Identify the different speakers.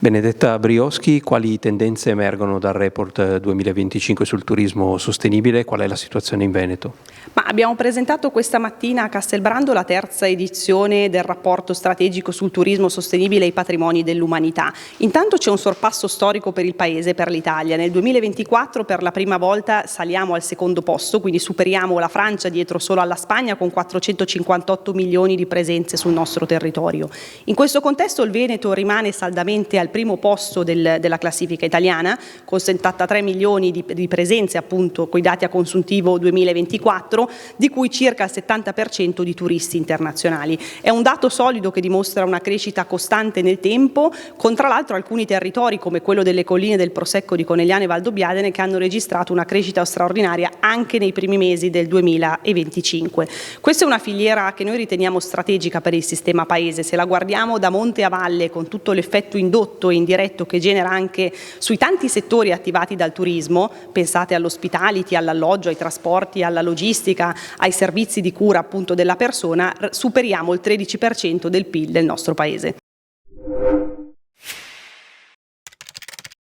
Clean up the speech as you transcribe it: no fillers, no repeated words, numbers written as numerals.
Speaker 1: Benedetta Brioschi, quali tendenze emergono dal report 2025 sul turismo sostenibile? Qual è la situazione in Veneto?
Speaker 2: Abbiamo presentato questa mattina a Castelbrando la terza edizione del rapporto strategico sul turismo sostenibile e i patrimoni dell'umanità. Intanto c'è un sorpasso storico per il Paese, per l'Italia. Nel 2024 per la prima volta saliamo al secondo posto, quindi superiamo la Francia dietro solo alla Spagna con 458 milioni di presenze sul nostro territorio. In questo contesto il Veneto rimane saldamente al primo posto della classifica italiana con 73 milioni di presenze appunto coi dati a consuntivo 2024, di cui circa il 70% di turisti internazionali. È un dato solido che dimostra una crescita costante nel tempo, con tra l'altro alcuni territori come quello delle colline del Prosecco di Conegliano e Valdobbiadene che hanno registrato una crescita straordinaria anche nei primi mesi del 2025. Questa è una filiera che noi riteniamo strategica per il sistema Paese. Se la guardiamo da monte a valle con tutto l'effetto indotto e indiretto che genera anche sui tanti settori attivati dal turismo, pensate all'hospitality, all'alloggio, ai trasporti, alla logistica, ai servizi di cura appunto della persona, superiamo il 13% del PIL del nostro Paese.